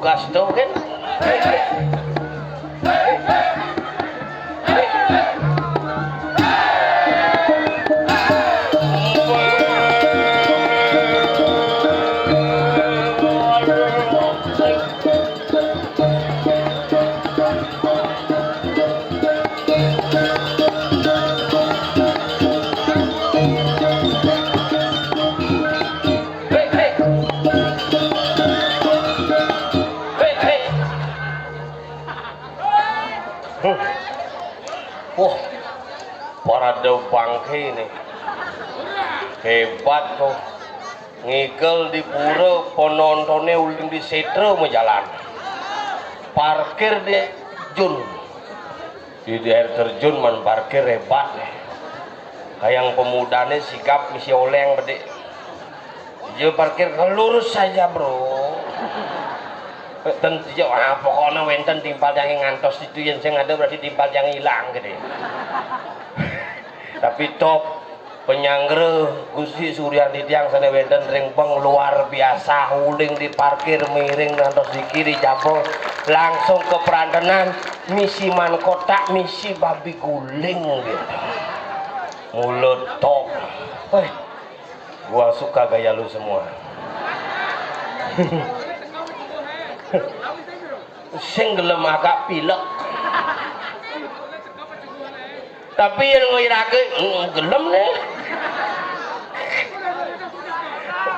tugas tuh kan. Wah, parade bangke ini hebat tuh, ngigel di pura, penontonnya uling di setro jalan, parkir di jun, di air terjun man parkir hebat nih, kayak pemudanya sikap misi oleng bede, dia parkir lurus saja bro. Tentu pokoknya wenten timpal yang ngantos itu yang saya ada berarti timpal yang hilang gitu ya. Tapi top penyanggre Gusti Suryadi tiang sana wenten ringpeng luar biasa, huling di parkir miring ngantos di kiri jabol langsung ke perantenan misi man kotak misi babi guling gitu. Mulut top. Gua suka gaya lu semua. Sing gelem agak pilek tapi yang ngirake gelem nih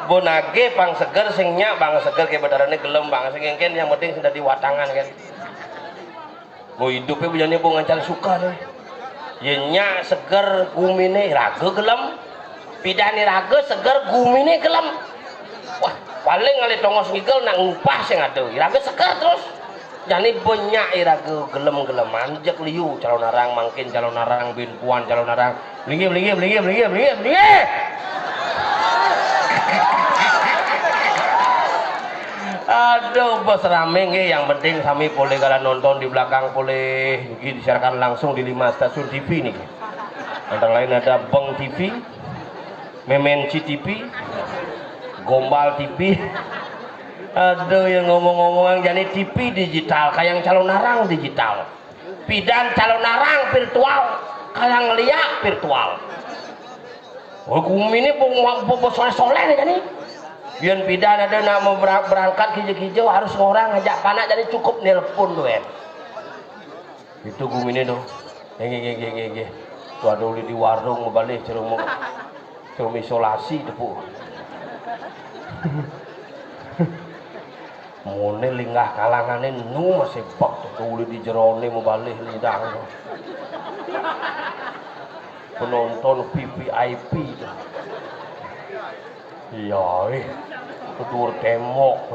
bonage pang seger sing nyak bang seger kayak bedarannya gelem bang sing kan yang penting sudah diwatangan kan mau hidupnya bujanya bu ngancar suka nih ya nyak seger gumine raga gelem pidani raga seger gumine gelem. Wah paling ngali tongos ngigel nak ngupas yang ada iraga seger terus jadi banyak iraga gelem-geleman jek liu calon narang mangkin calon narang bin puan calon narang blingi aduh bos rame nge yang penting kami boleh kalian nonton di belakang boleh disiarkan langsung di 5 stasiun TV nih antara lain ada Beng TV, Memenci TV, Gombal TV. Aduh yang ngomong-ngomong jadi TV digital kayak yang calon narang digital pidan calon narang virtual kayak ngeliat virtual. Oh kumi ini soleh-soleh nih jadi biar pidan ada nak mau berangkat hijau-hijau harus orang ngajak panak jadi cukup nelpon tuh ya itu kumi ini tuh tuh ada di warung mau balik cerum isolasi tepu mone linggah kalangannya nu masih bak tuh di jerone mau balik lidang penonton VVIP iya tutur temok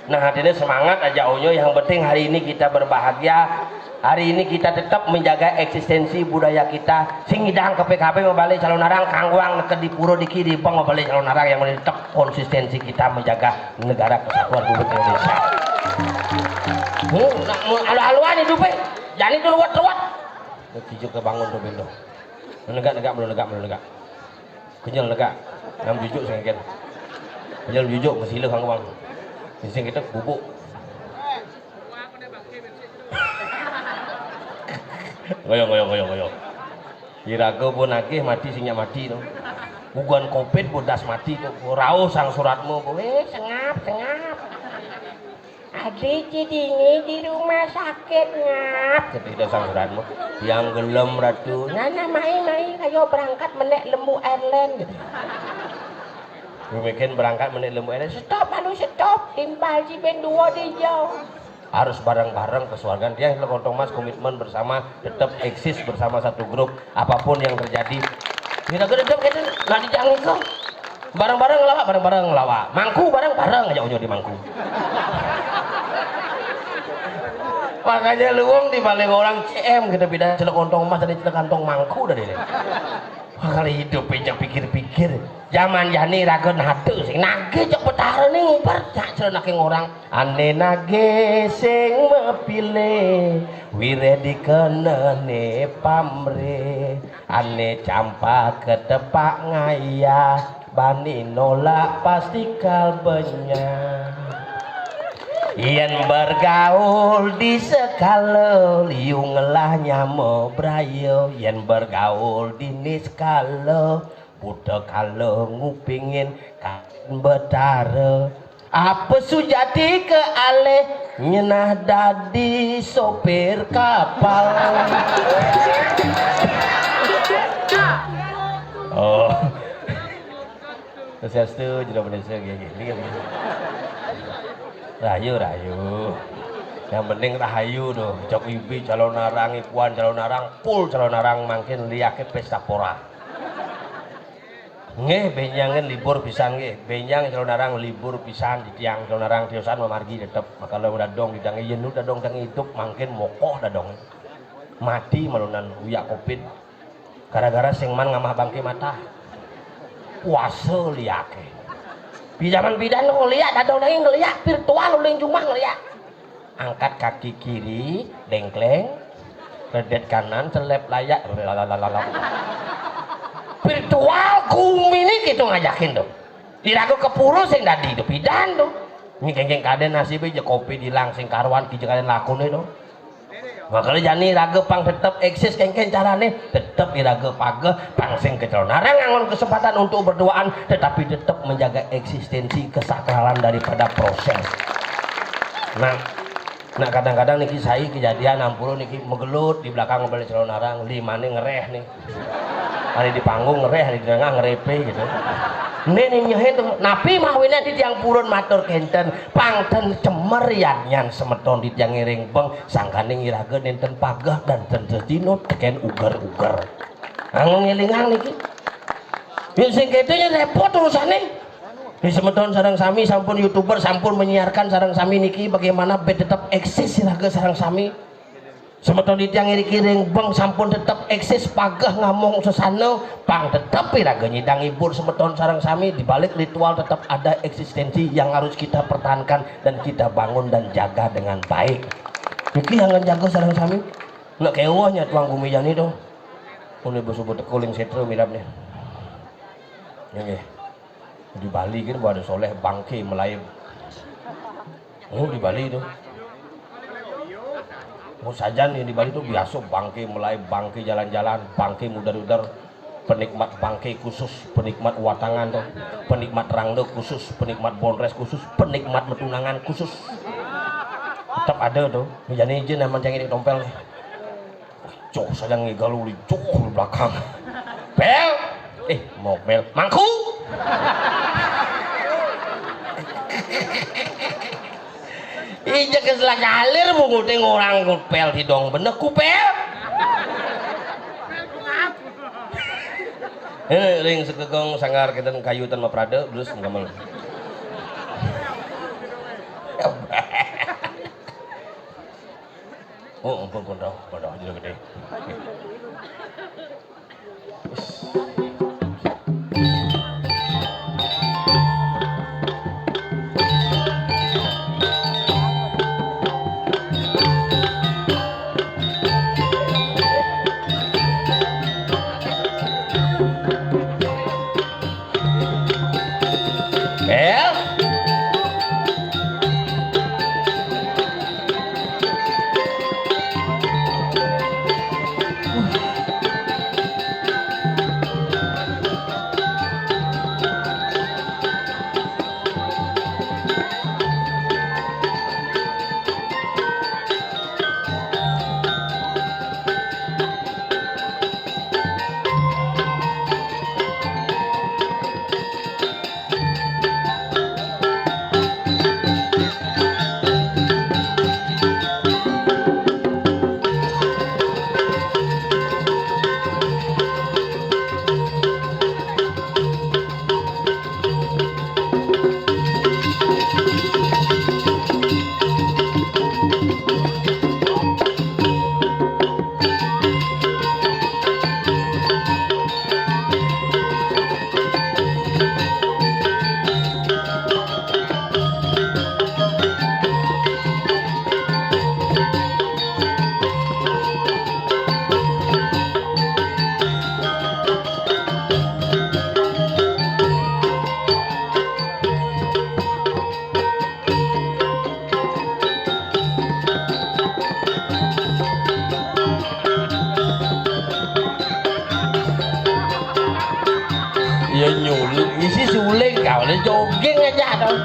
nah hadirin semangat aja onyo yang penting hari ini kita berbahagia hari ini kita tetap menjaga eksistensi budaya kita sing ngidang ke PKP membalik calon narang kangwang ke di puro di kiri bang membalik calon narang yang tetap konsistensi kita menjaga negara kesatuan Republik Indonesia. Alu-aluan hidup jadi itu luat-luat kijuk ke bangun tuh bendo menegak belum negak kenyal negak ngam jujuk sengken kenyal jujuk masih le kangwang sing kita bubuk goyong iraga pun akeh mati singnya mati tuh bukan covid bodas mati tuh rau sang suratmu sengap adik jadinya di rumah sakit ngap ketika sang suratmu yang gelem ratu nana mai kayo berangkat menek lembu airline gitu mungkin berangkat menek lembu airline stop timbal si ben dua di jauh harus bareng-bareng kesuargaan dia lontong mas komitmen bersama tetap eksis bersama satu grup apapun yang terjadi kita gedep kita nggak dijangin kok bareng-bareng ngelawak mangku bareng-bareng aja unyu di mangku makanya luang di balik orang CM kita beda celek lontong mas dari celek kantong mangku dari ini kali hidup pejak pikir-pikir zaman jani ragon hatu sing nage cok petara nih ngupar cak celanaking orang ane nage sing mepile wire dikenene pamre ane campa ketepak ngaya bani nolak pasti kalbenya yen bergaul di sekala liung ngelah nyamo brayo yen bergaul di niskala budak kalau ngupingin kan betara apa sujati ke aleh nyenah dadi sopir kapal. Oh saya setuju dong bener gini rayu yang penting rahayu tuh cok ibi calon narang ikuan calon narang pul calon narang makin liake pesta pora nggih benyangan libur pisan nggih benyang calon narang libur pisan di tiang calon narang tiosan memargi tetep makalo dadong didang yen dadong dang hidup makin mokoh dadong mati malunan uyak covid gara-gara sing man ngamah bangke mata puasa liake bijaman bidan lo ngeliat dadong dang ngeliat virtual uling cuma ngeliat angkat kaki kiri dengkleng redet kanan selep layak virtual kumini gitu ngajakin tuh diragu kepuru sing dadi itu bidan tuh ini kengkeng kaden nasibnya aja kopi dilang sing karuan kijeng kaden lakun itu makanya jani raga pang tetap eksis kengkeng carane tetap iraga pageh pang sing kecelonarang ngangon kesempatan untuk berduaan tetapi tetap menjaga eksistensi kesakralan daripada proses. Nah kadang-kadang niki saya kejadian 60 niki megelut di belakang mobil celonarang limane ngereh nih hari di panggung ngereh hari di tengah ngerepe gitu ini nyohin tuh napi mahwina di tiang purun matur kenten pangten cemer nyan semeton di tiang ngiring beng sangkane ngiraga nenten pagah dan tentetino teken ugar-ugar ngelingang niki yang sing ketunya repot urusane di semeton sarang sami sampun youtuber sampun menyiarkan sarang sami niki bagaimana bed tetap eksis siraga sarang sami semeton di tiang kiring bang sampun tetap eksis pagah ngamong sesana pang tetap iraga nyidang ibur semeton sarang sami dibalik ritual tetap ada eksistensi yang harus kita pertahankan dan kita bangun dan jaga dengan baik niki yang jaga sarang sami nggak kewahnya tuang gumijan itu ini bersubut tekuling setro mirapnya ini di Bali kan ada soleh bangke melayem di Bali itu mau saja nih di Bali itu biasa bangke melayem bangke jalan-jalan bangke mudar-udar penikmat bangke khusus penikmat watangan tuh penikmat rangde khusus penikmat bonres khusus penikmat metunangan khusus tetap ada tuh jadi izin yang mancing ini tompel nih cok saja ngigaluli cok di belakang bel mau bel mangku ijek keselah kalir bunguting orang kupel hidong bener kupel ring sekegong sangar kita kayutan ma prade terus ngamel oh ampun dah jadi gede Ya nyuling, isi suling kau nih jogging aja dong.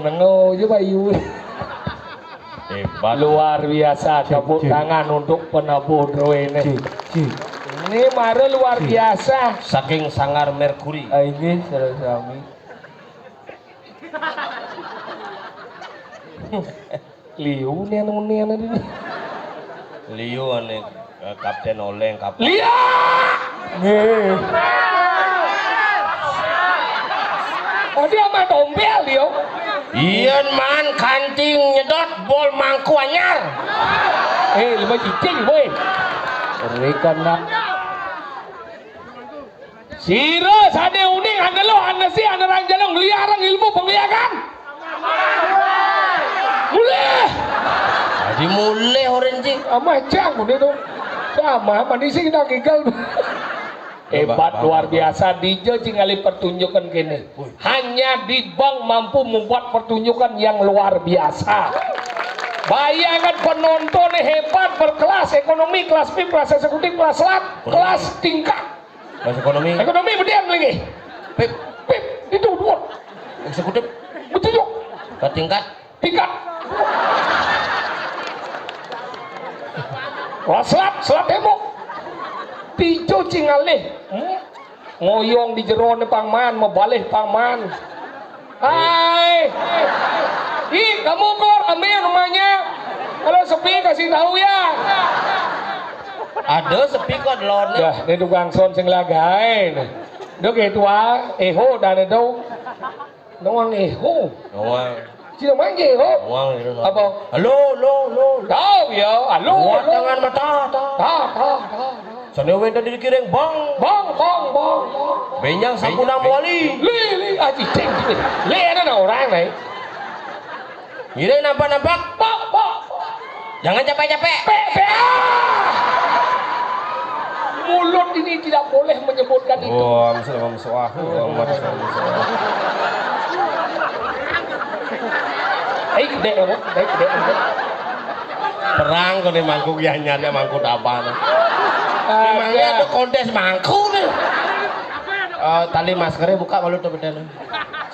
Nengo juga Bayu. Hebat. Luar biasa tepuk tangan untuk penabuh draw ini. Ini mare luar biasa. Saking sangar Merkuri. Ini suami. Liu nih ini. Liu ane Kapten Oleng kapten. Lia. Nih. Oh dia mah tompel Liu. Ian man kancing nyedot bol mangku anyar. Lima cicing boy. Rekan nak. Sira sade uning anda lo anda si anda ranjalong liarang ilmu pengliakan. Mulai. Jadi mulai orange. Ama cang udah tuh. Sama manusia kita gigal. Hebat luar biasa DJ Cingali pertunjukan gini. Hanya di bank mampu membuat pertunjukan yang luar biasa. Bayangkan penonton hebat berkelas ekonomi, kelas VIP, kelas eksekutif, kelas lat, kelas tingkat. Kelas ekonomi. Ekonomi berdiam lagi. VIP, VIP itu dua. eksekutif, Bertunjuk. ke tingkat. Tingkat. Kelas lat, selat tembok. Tijo Cingalih ngoyong di jerone pangman mebalih pangman. Hai kamu kor ambil rumahnya kalau sepi kasih tahu ya. Ada sepi kok delon. Dah ini tukang son sing lagain dok tua eho dan itu doang eho sino manje eho apa halo tahu ya halo jangan mata tahu sana wenda di kiring bang benyang sampuna wali li aji ceng li ada orang nih ini nampak pak jangan capek-capek mulut ini tidak boleh menyebutkan itu. Oh, musuh. Gede. Perang kau nih mangkuk ya nyari mangkuk apa? Memangnya ada kontes mangkuk nih. Tali maskernya buka kalau tuh beda.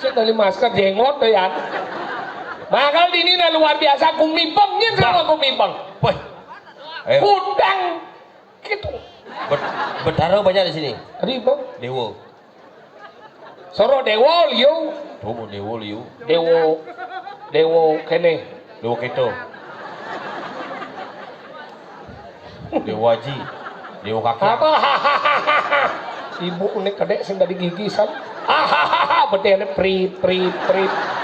Si tali masker jenggot tuh ya. Makal ini luar biasa kumipengnya sama kumipeng. Woi, kudang gitu. Betara banyak di sini. Ribu. Dewo. Soro dewo liu. Tuh dewo liu. Dewo kene. Dewo keto. Dewo Haji. Dewo kaki. Apa? Ibu ini kedek sing dari gigisan. Betul prit.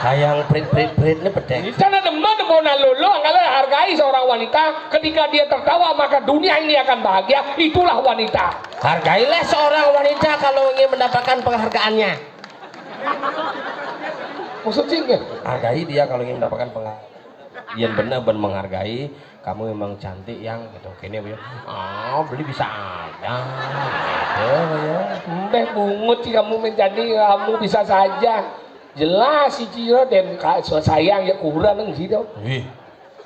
Sayang prit ini betul. Karena demen mau nalulu, kalau hargai seorang wanita, ketika dia tertawa maka dunia ini akan bahagia. Itulah wanita. Hargailah seorang wanita kalau ingin mendapatkan penghargaannya. Maksudnya? Hargai dia kalau ingin mendapatkan penghargaan. Yang benar menghargai. Kamu memang cantik yang gitu. Kini ya. Beli bisa ada. Mbeh bungut sih kamu menjadi kamu bisa saja. Jelas si Ciro dan sayang ya kurang neng situ. Wih,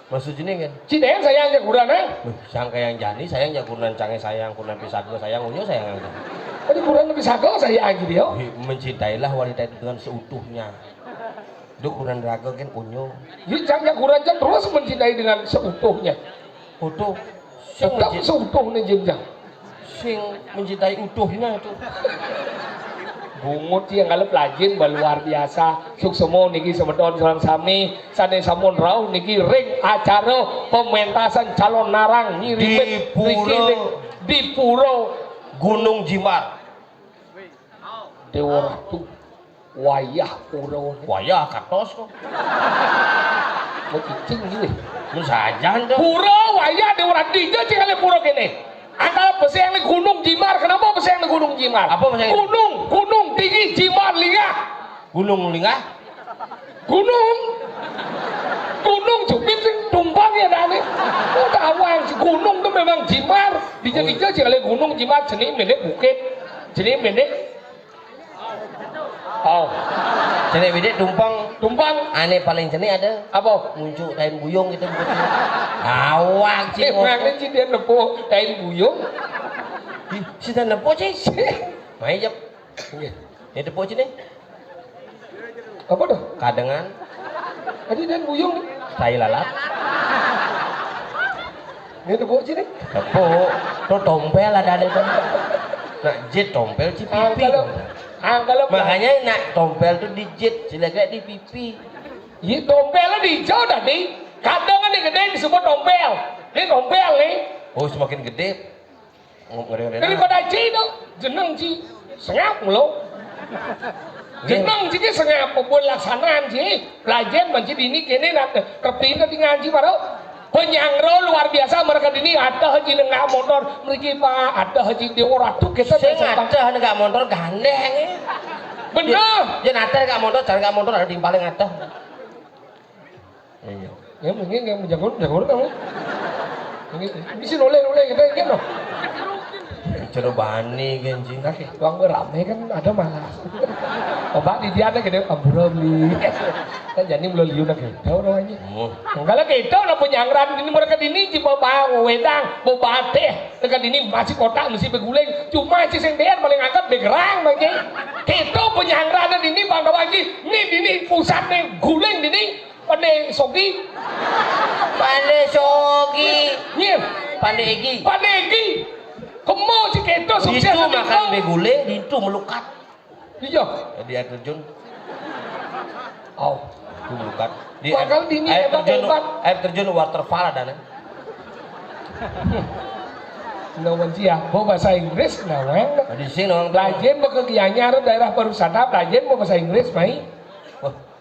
maksudnya kan? Ciden sayang ya kurang neng. Sangka yang jani sayang ya kurang canggih sayang kurang pisago sayang unyu sayang yang. Tadi kurang bisa kau sayang gitu ya. Mencintailah wanita itu dengan seutuhnya. Itu kurang raga kan unyu. Jangan kurang terus mencintai dengan seutuhnya. Utuh. Tetap seutuh nih jenjang. Sing mencintai utuhnya itu. bungut yang ngalep lajin luar biasa suksemo niki sebedon sareng sami sane sampun rauh niki ring acara pementasan calon narang ngirimet di Puro Gunung Jimar. Dewa Ratu wayah Puro Wayah katos kok. mau cicing gitu Mun sajan tuh. Puro wayah Dewa Ratu dijo cing ale Puro kene angkal beseng di Gunung Jimar. Kenapa beseng di Gunung Jimar? Apa beseng? Gunung tinggi Jimar Lingah. Gunung Lingah? Gunung jupit sing tumpang ya dane. Oh tawang si gunung tuh memang Jimar. Dija-dija sih kali Gunung Jimar jenis pendek bukit. Jenis pendek. Oh. Jenis pendek tumpang. Aneh paling jenis ada. Apa? Muncul kain buyung gitu. Awak sih. Emangnya sih dia nepo kain buyung. Si dan nepo sih. Main jap. Ini nepo sih nih. Apa tuh? Kadengan. Tadi dan buyung. Tai lalat. Ini nepo sih nih. Nepo. Tuh tompel ada itu. Nak jet tompel ci pipi. Kalau makanya nak tompel tuh di jet, jelek di pipi. Iya tompelnya di hijau tadi. Kadang kan gede disebut tompel. Ini tompel nih. Oh semakin gede. Daripada Ci itu, jeneng Ci sengap lo. Jeneng Ci ki sengap pun laksanaan Ci. Pelajen manci dini kene nak kepin tadi ngaji baru. Penyangro luar biasa mereka dini ada haji nengak motor mereka pak ada haji di orang tuh kita ada nengak motor gandeng bener jangan ada nengak motor cari nengak motor ada di paling ada iya ya mungkin yang menjaga kamu bisa noleh kita gitu Jero bani genjing kakek uang berame kan ada malas obat di dia ada gede kabur beli kan jadi belum liu nak gitu namanya kalau gitu lah penyangran ini mereka ini cuma bawa wedang bawa bateh dekat ini masih kotak mesti beguling cuma si sendean paling angkat begerang bagi gitu penyangran ini bangga lagi ini pusat nih guling ini pandai sogi pandai egi Kemo si keto sukses itu makan beguling itu melukat iya di air terjun oh itu melukat di air terjun waterfall ada nawan sih ya mau bahasa Inggris nawan di sini orang pelajen mau ke Gianyar daerah pariwisata pelajen mau bahasa Inggris mai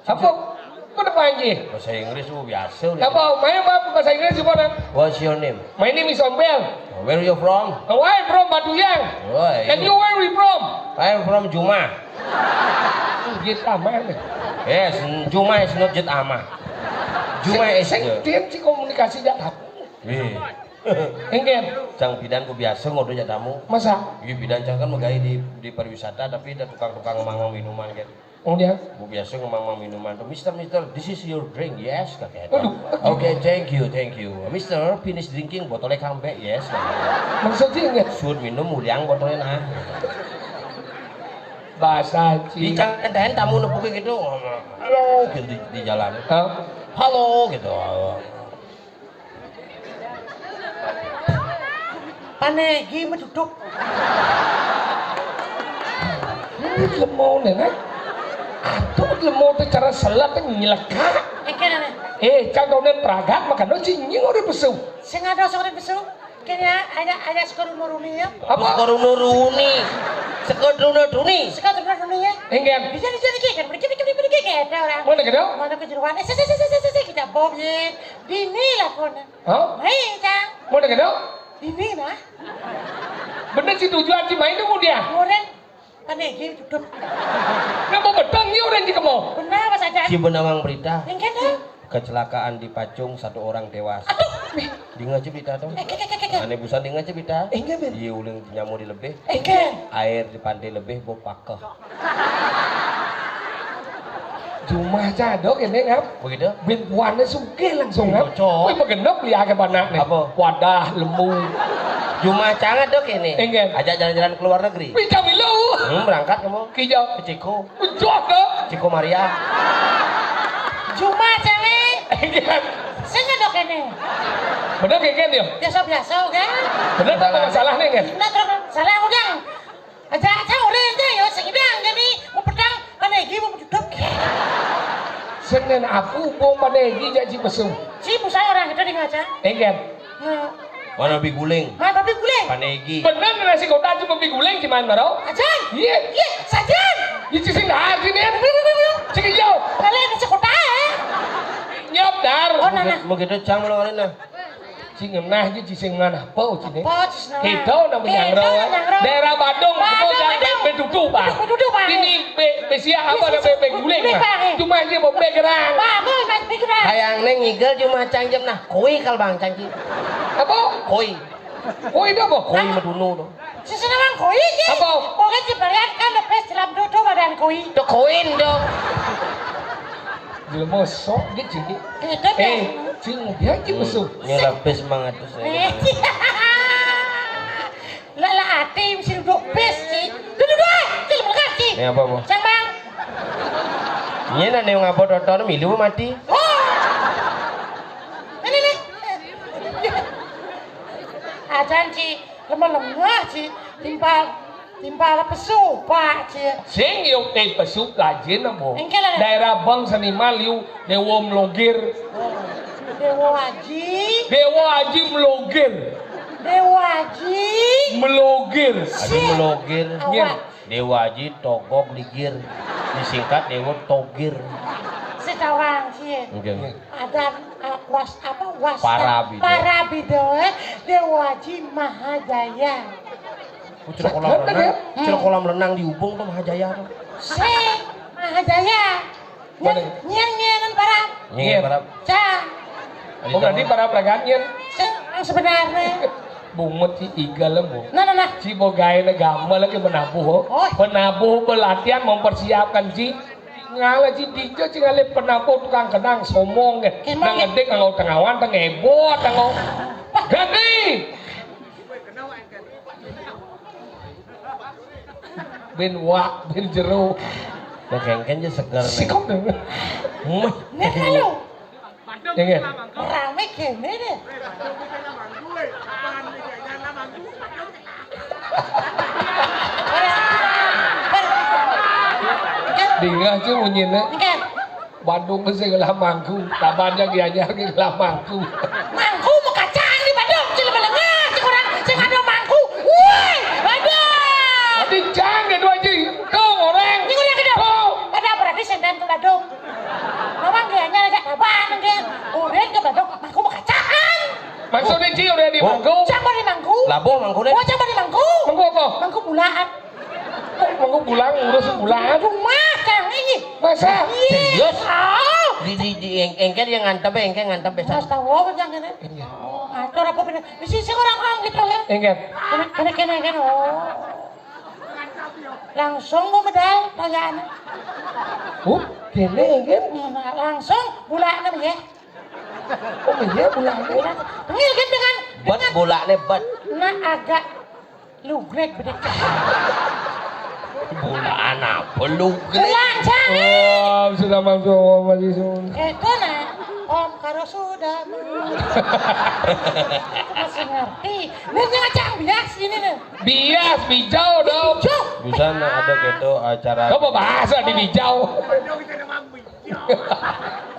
apa Apa panji? Bahasa Inggris biasa. Apa? Main bahasa Inggris gimana? What's your name? My name is Ombel. Where are you from? I'm from Batuyang. Oh, And you where we from? I'm from Juma. Jet Ama. Yes, Juma is not Jet Ama. Juma is. Dia si komunikasi jatah. Enggak. Cang bidan ku biasa ngodo jatamu. Masa? Iya bidan cang kan megai di pariwisata tapi ada tukang-tukang ngomong minuman kan. Oh dia? Bu biasa ngomong minuman tuh, Mister, this is your drink, yes, kakek. Okay, thank you. Mister, finish drinking, botolnya comeback, yes. Maksudnya enggak? Sudah minum, uliang botolnya nah. Bahasa Cina. Di canten tamu nepuknya gitu, halo, gitu di jalan. Halo, gitu. Panegi mah duduk. Ini lemon nih, Aduh, lemot cara selat nyeleka. Contohnya peragat makan no cincin udah pesu. Saya nggak ada seorang pesu. Kayaknya ada sekolah nuruni ya. Apa? Sekolah nuruni. Ya. Enggak. Bisa kan. Pergi kita orang. Mana kita? Mana kejeruan? Kita bobnya. Dini lah pun. Hah? Main cang. Mana kita? Dini mah. Bener sih tujuan si main dulu dia. Orang. Panegi duduk. Kenapa bedang ni orang jika mau? Benar mas aja. Si benawang berita. Enggak dah. Kecelakaan di Pacung, 1 orang tewas. Di ngaji berita dong. Aneh busan di ngaji berita. Enggak ben. Iya uling nyamuk di lebih. Enggak. Air di pantai lebih bau pakeh. Cuma cadok ini ngap. Begitu? Bintuannya suge langsung ngap. Cocok. Wih begenok lihat ke banak nih. Apa? Wadah lembu. Cuma cangat dok ini. Enggak. Ajak jalan-jalan ke luar negeri. Bisa milu. Berangkat kamu. Kijau. Ke Ciko. Ucok dok. Ciko Maria. Cuma cewek. Enggak. Saya nggak dok ini. Bener kayak dia. Biasa kan? Bener apa masalahnya kan? Nah terus salah udah. Aja orangnya ya sedang jadi mau pedang panegi mau duduk. Senin aku mau panegi jadi pesu. Si saya orang itu di ngaca. Enggan. Mana biguling? Mana babi guling? Panegi. Bener nasi kota cuma biguling gimana bro? Ajan. Iya. Iya, sajan. Itu sih nggak sini. Cik jauh. Kalian nasi kota ya? Nyop dar. Oh, nana. Mau gitu cang lo kali nah. Cing ngenah aja cising mana? Pau cini. Pocis nama. Itu namanya Nyangro. Daerah Badung, itu jangan bedudu pak. Bedudu, Pak. Ini besia apa ada guling pak? Cuma aja mau bergerang. Bagus, mas pikiran. Hayang neng ngigel cuma cangjem nah. Koi kal bang cangci. Apa? Koi. Oh itu apa? Koi medunu tuh. Sisi namang koi ki. Apa? Pokoknya ciparian kan lepes dalam duduk badan koi. Tuh koin dong. Jelmo sok gitu cing. Gitu deh. Cing dia gitu musuh. Nyelapis semangat tuh saya. Lala hati mesti duduk bes sih. Duduk deh, cil berkaki. Ini apa bu? Cang bang. Ini nane ngapa tonton milu mati. Oh. Ini nih. Ajan ci lemah-lemah ci timpal pesu pak ci. Sing yung pesu kajen mo. Engke lah. Daerah Bang Sanimal yu Dewa Melogir. Dewa Haji. Dewa Haji Melogir. Dewa Haji. Melogir. Adi melogir. Awak. Dewa Haji togok ligir. Disingkat Dewa Togir. Setawang sih. Enggak. Ada was Parabido. Parabido Dewa Haji Mahajaya. Cerok kolam renang di Ubung tuh Mahajaya tuh. Si Mahajaya. Mana? Nyen para. Nyengir berapa? Cang. Oh berarti para peraganyan. Yang sebenarnya. Bungut si iga lemu. Nah. Si bogai na gamal lagi menabuh. Oh. Penabuh pelatihan mempersiapkan si ngala si dijo si ngale penabuh tukang kenang somong ya. Nang ngedek ngau tengawan teng ebot ngau. Ganti. Ben wak ben jero. Nah kengken aja segar nih. Sikok deh. Nih kalau Ingin. rame kene deh. Dingah sih bunyinya. Kan Bandung mesti gelah mangku. Tabannya gianya gelah mangku. mangku mau kacang di Bandung cil belengah cik orang cik ada mangku. Woi, Bandung. Tadi jangan dua aja. Kau orang. Ini udah kedua. Kau. Ada berarti senden ke Bandung. Memang gianya ada kapan kan? Udah ke Bandung mangku mau kacang. Maksudnya Ci udah di mangku. Coba di mangku. Labuh mangku deh. Oh, coba di mangku. Mangku apa? Mangku bulaan. Mangku pulang urus bulan. Rumah kang ini. Masa? Serius? Oh. Di engkel yang ngantep Mas tahu kan ini. Ngatur apa bener? Di sisi orang-orang gitu ya. Ingat. Kena oh. Langsung mau medal perayaan. Kene ingat. Langsung bulan ya. Oh iya bulan. Tengil kan dengan Bat bolaknya bat. nah agak lugrek bedek. Bolaan apa lu gede? Bulan cang. Oh sudah masuk masih sun. Itu nah om karo sudah masih ngerti. Nih jangan cang bias ini nih. Bias bijau dong. Cuk. Bisa ada gitu acara. Kamu bahasa di bijau.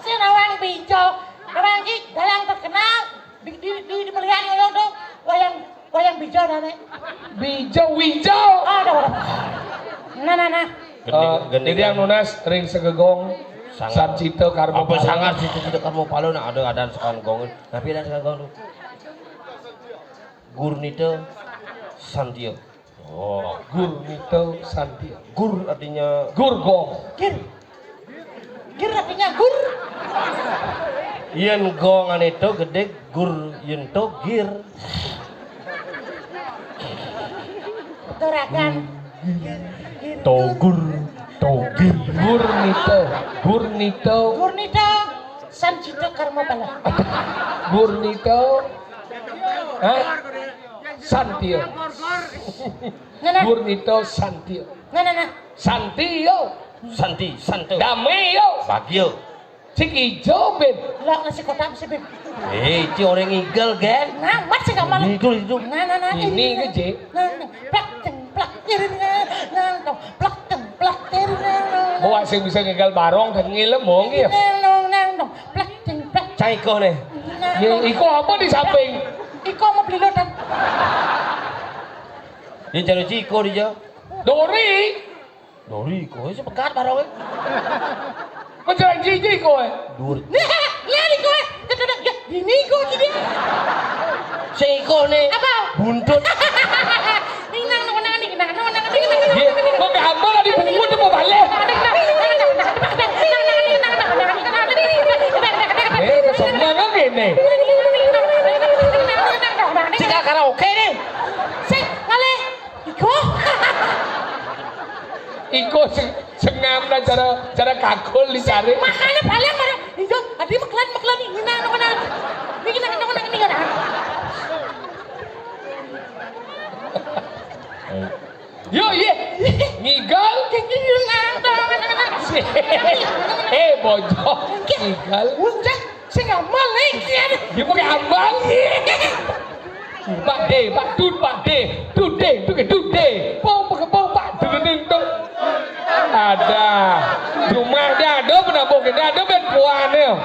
Si Nawang Bijau, Nawang Ji, dalang terkenal di pelihan itu tuh wayang bijau dane. Bijau wijau. Ada. Nah. Jadi yang nunas ring segegong. Sangat. Sarcito karma. Apa sangat sih itu kamu palu nak ada sekarang gong. Tapi ada sekarang gong tuh. Gurnito Santio. Oh, Gurnito Santio. gur artinya Gurgong. Gir artinya gur. yen gongan itu gede gur yen to gir. Turakan. Togur togir. Gurnito. Gurnito Sancito Karma Bala. Gurnito. Hah? Santio. Nah. Gurnito Santio. Nah. Santio. Santi santo. Dameo. Bagio. Cik ijo ben. Lah ngasih kotak sih beb. Ci orang igel kan? Ngamat sih kamu. Itu. Nah. Ini ke Cik. Nah. Plak plak templak terang. Bawa sing bisa ngegal barong dan ngilem mong ya. Plak templak. Caiko nih. Ya, iko apa di samping? Iko mau beli lodan. Dia cari Ciko dia. Dori. Dori, kok sih pekat barang. Macam jiji kowe. Duri. Lihat nih kowe. Ini kok gini. Ciko nih. Apa? Buntut. Ye, kok gambar lah dibungkut mau balik. Kesemua kan gini. Cika karaoke nih. Sik, ngale. Iko. Iko sengam dan cara kakul dicari. Makanya balik mana? Itu, adi maklan ini nang. Yo ye, ngigal. Bojo, ngigal. Unjak, sing amal lagi. Dia pakai ambang. Pak De, Pak, dudeng. Ada, rumah dado penabung dado ben puannya.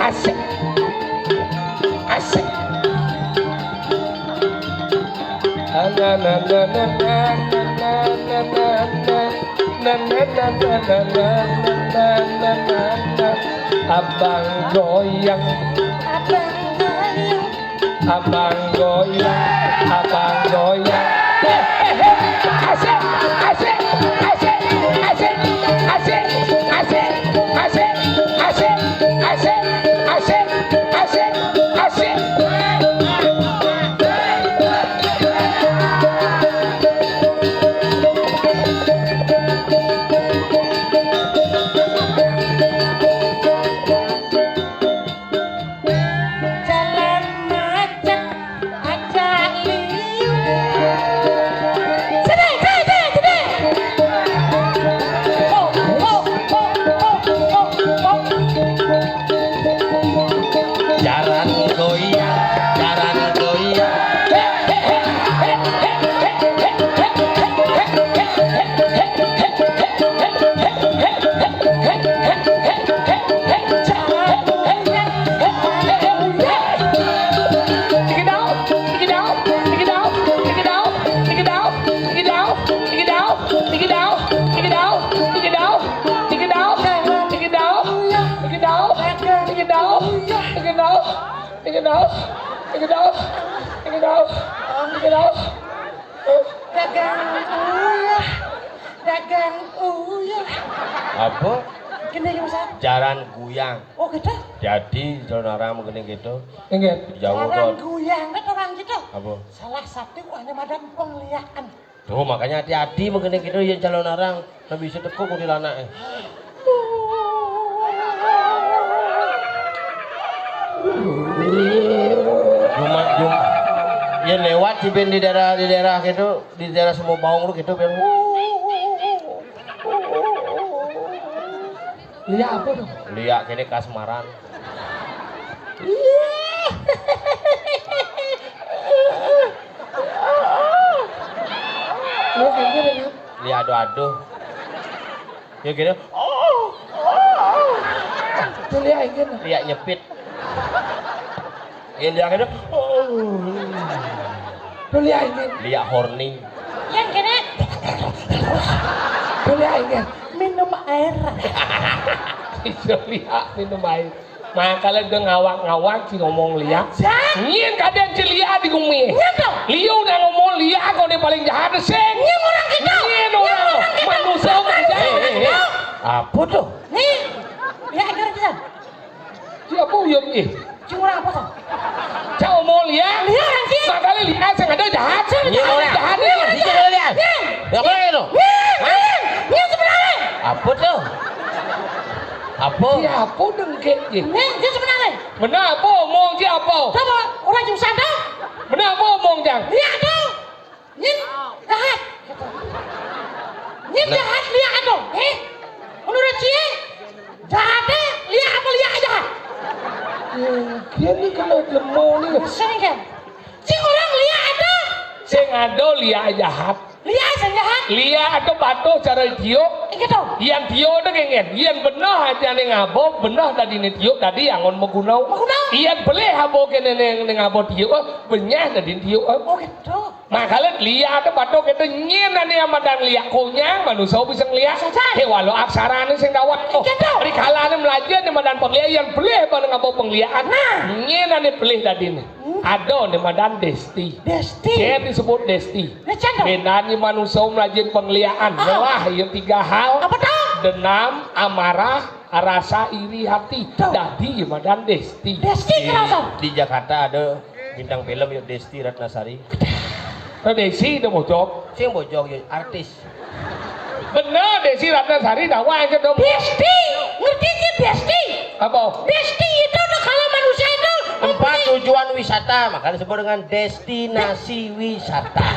Asik. Abang goyang. Dagang uyah. Apa? Gini ya Mas. Jaran guyang. Oh gitu. Jadi jalan orang begini gitu. Enggak. Jauh Orang kan. guyang kan orang gitu. Apa? Salah satu hanya madam penglihakan. Tuh makanya hati-hati begini gitu yang calon orang. Nah bisa tekuk di lanaknya. Cuma ya lewat sih di daerah gitu, di daerah semua bawang lu gitu ben. Lihat apa dong? Lihat kene kasmaran. Lihat aduh-aduh. Ya gini. Tuh lihat ini. Lihat nyepit. Yang dia gitu. Tuh lihat ini. Lihat horny. Yang gini. Tuh lihat ini. Minum air. Itu lihat minum air. Makanya dia ngawak-ngawak sih ngomong lihat. Nyen kadang si lihat di gumi. Liu udah ngomong lihat kau dia paling jahat sih. Nyen orang kita. Nyen orang manusia jahat. Apa tuh? Nih. Lihat aja kita. Siapa yang ini? Cuma apa sih? Cau mau lihat? Lihat orang sih. Makanya lihat saya ada jahat sih. Nyen orang Jahat nih. Lihat. Ya apa itu? Apa? Siapa dengkek je? Neng, dia sebenarnya. Benar apa omong siapa? Coba orang jurusan dong. Benar apa omong jang? Lihat dong. Nyin jahat. Gitu. Nyin jahat lihat dong. Menurut cie jahatnya lihat apa lihat jahat? Dia ni kena lemah ni. Sini kan. Si orang lihat ada. Sing ado liat jahat. Lihat saya jahat. Liat ada batu cara tiup. Gitu. Yang tiup tu kengen. Yang benar aja ni ngabo, benar tadi ni tiup tadi yang on menggunau. Yang boleh habo kene ni ngabo tiup, benyah tadi tiup. Oh gitu. Makalah liat ada batu kita nyen ni amadan liat konyang manusia bisa ngeliat. Walau aksara ni sing dawat. Oh, hari kala ni belajar ni amadan penglihat yang boleh pada ngabo penglihat. Nyen ni boleh tadi ni. Ada ni madan Desti. Desti. Dia disebut Desti. Bedanya manusia melajin penglihaan. Lelah yang 3 hal. Apa tuh? Denam, amarah, rasa iri hati. Jadi madan Desti. Desti kenapa? Di Jakarta ada bintang film yuk Desti Ratnasari. Nah Desi dah bocok. Sing bojong yuk artis. Bener Desi Ratnasari dah wah ke dong. Desti. Ngerti sih Desti? Apa? Desti itu kalau manusia itu Tempat tujuan wisata, maka disebut dengan destinasi wisata.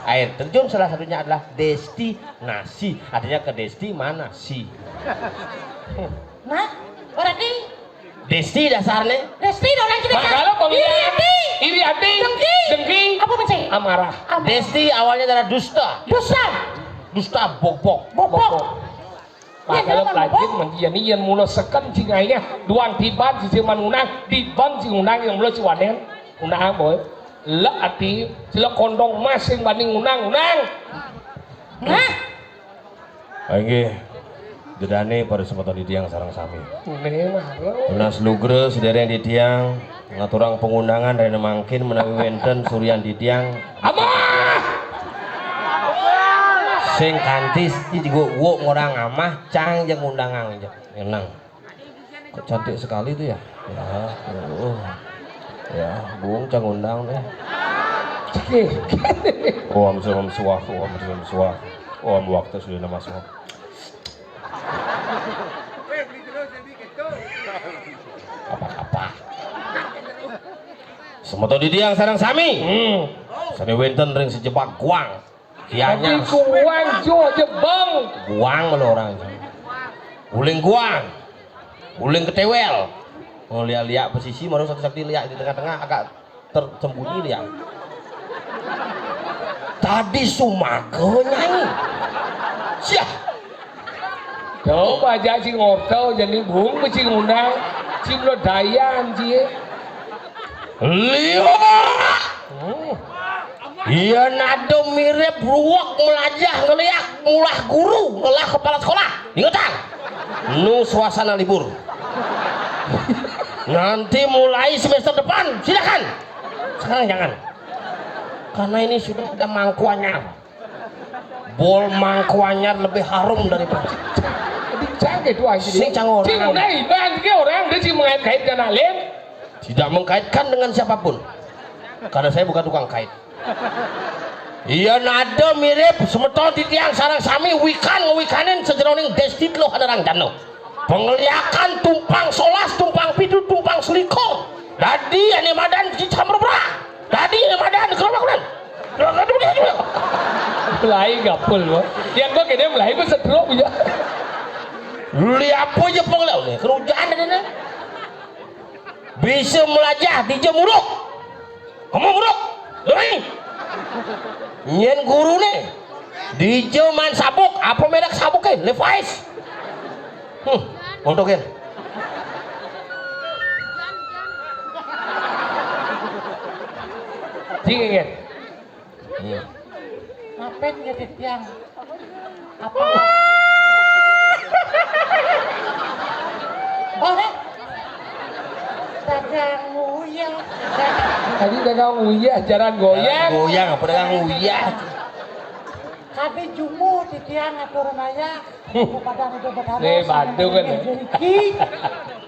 Air terjun salah satunya adalah destinasi. Artinya ke desti mana si. Nah, berarti Desti dasarnya. Desti orang kita. Kalau penglihat iri hati, dengki, Apa mencari? amarah. Desti awalnya adalah dusta. Dosa. Dusta bobok. Bobok. Makalah pelajin menjian yang mula sekan cingainya duang tiban si cuman unang tiban si unang yang mula si wanen unang boy lek ati sila kondong mas yang banding unang. Nah, Oke, dedane pada sempat di tiang sarang sami. Ini mah Unas lugre sedherek di tiang ngaturang pengundangan dari mangkin menawi wenten suryan di tiang. Sing kantis iki juga wo ngorang amah cang yang undangan aja. Enang. Kok cantik sekali itu ya? Ya, ya, bung cang undang deh. Om suah, om suah. Om waktu sudah nama suah. Apa-apa. Semoto di tiang sarang sami. Sane wenten ring sejebak guang. Kianya kuang jo jebang guang melo orang. Uling guang. Uling ketewel. Oh liak posisi baru sakti liak di tengah-tengah agak tersembunyi liak. Tadi sumago nyanyi. Siap. coba aja si ngortau jadi bung si ngundang si lo dayan si Lihat. Iya nado mirip ruwak melajah ngeliak mulah guru ngelah kepala sekolah. Ingetan. Nu suasana libur. Nanti mulai semester depan silakan. Sekarang jangan. Karena ini sudah ada mangku anyar. Bol mangku anyar lebih harum daripada. canggih tuh aja Sing cang orang. si ngundang iban ke orang dia si mengait-kaitkan alim Tidak mengkaitkan dengan siapapun. Karena saya bukan tukang kait. Iya nada mirip semeton di tiang sarang sami wikanin sejeroning destit lo hadarang jano. Pengliakan tumpang solas, tumpang pidu, tumpang selikor. Dadi ane madan cicam berbra. Dadi ane madan kerobakulan. mulai gapul lo yang gua kira mulai gua setruk punya Lihat apa aja penglau nih kerujaan ada bisa melajah di jemuruk. Kamu muruk, lering. Nyen guru nih di main sabuk apa merek sabuknya Levi's. Untukin Jingin ngapain jadi tiang? Apa? Boleh? Dagang nguyah. tadi dagang uyah jalan goyang goyang apa dagang uyah. Kade jumu di tiang aturan ayah. Padang itu berharap. nih Bandung kan Jadi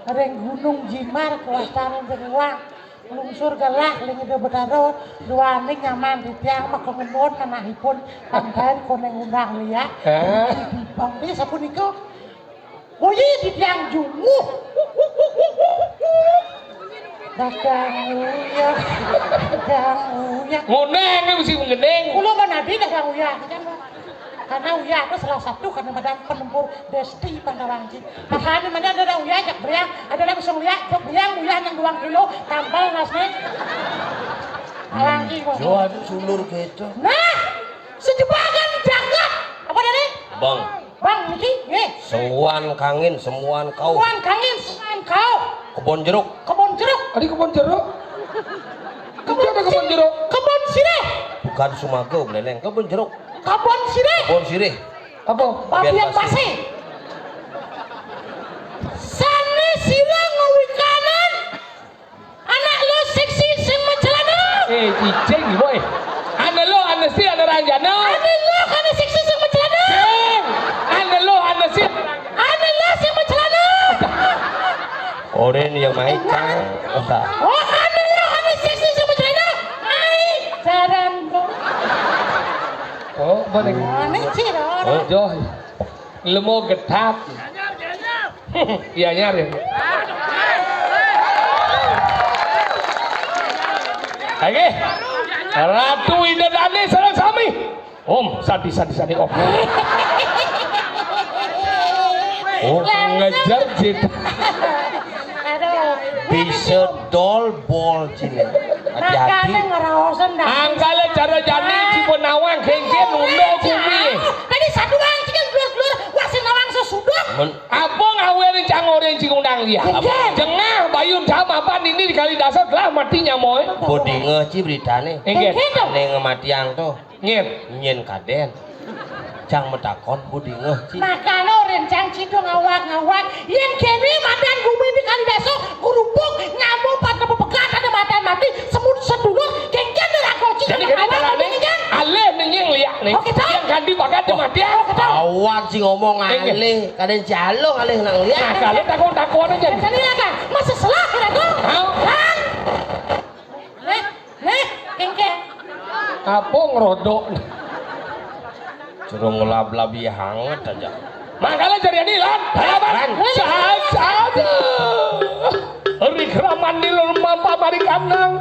reng gunung Jimar kewastaran beruang. Lungsur gelah ling itu berharap. Dua ning nyaman di tiang mah kemudian kanahipun pantai koneng undang liya. Bang dia sapun itu. Boyi di tiang jumuh. Dagang uyah. Dagang uyah. Ngoneng mesti ngeneng. Kulo mana di dagang uyah kan. Karena uyah itu salah satu karena badan penempur Desti Pandawangji. Makanya mana ada uyah jak beriang, ada yang bisa lihat jak beriang uyah yang 2 kilo tampal nasnya. Alangki kok. Jo ada sulur gitu. Nah, sejebakan jagat. Apa tadi? Bang, Bang niki, nggih. semuan kangin, semuan kau. Tuan kangin semuan kau. Kebon jeruk. Kebon jeruk. Adi kebon jeruk. Kebon ada kebon jeruk. Kebon sirih. Bukan Sumago, Beleleng. Kebon jeruk. Kebon sirih. Kebon sirih. Apa? Babian pasi. Sane sirang ngawikanan. Anak lo seksi sing mencelana. Cicing boy. Ane lo ane si ane ranjana. Ane lo kan seksi sing mencelana. Cing. Ane lo ane si. Ane lo sing mencelana. Oren yang main kang. Oke. Oh, ane lo ane seksi sing mencelana. Ai, jaran lo. Oh, bareng. Ane ciro. Oh, joy. Lemo getap. Iya nyari. Oke. Ratu Idadani sareng sami. Om, sadi om. Oh, ngejar jit. Aduh. Bisa dol bol cile. Hati-hati. Makanya ngeraosan dah. Angkala cara jani Cipenawang kengken undo kumi. Tadi satu orang cikan keluar-keluar wasin nawang sesudut. Apa ngawerin cangorin cingundang dia? Kengken. Jengah bayun sama apa ini di kali dasar lah matinya moy. Bodi ngeci beritane. Engget. Kengken. Ane ngematiang tuh. Ngit. Nyen kaden. Cang metakon bodi ngeci. Makanya rencang cido ngawak-ngawak. Yang kini madan bumi di kali besok gurupuk nyambung pada pepekat ada madan mati semut sedulur kengken dah koci. Jadi kenapa nih? Ale nih liak nih. Oke, tahu. Yang ganti bakat matiang. Awak sih ngomong Engget. alih. Kaden jalong alih nang Nah, liat. kalian takon aja. Tadi ya kan masih salah kan aku? Hah? Kan? Nih, kengken. Apa ngerodok? Curung ngelab-labi hangat aja. Makanya jadi ini lan. Halaman. Saja. Rikraman di rumah pamari kanang.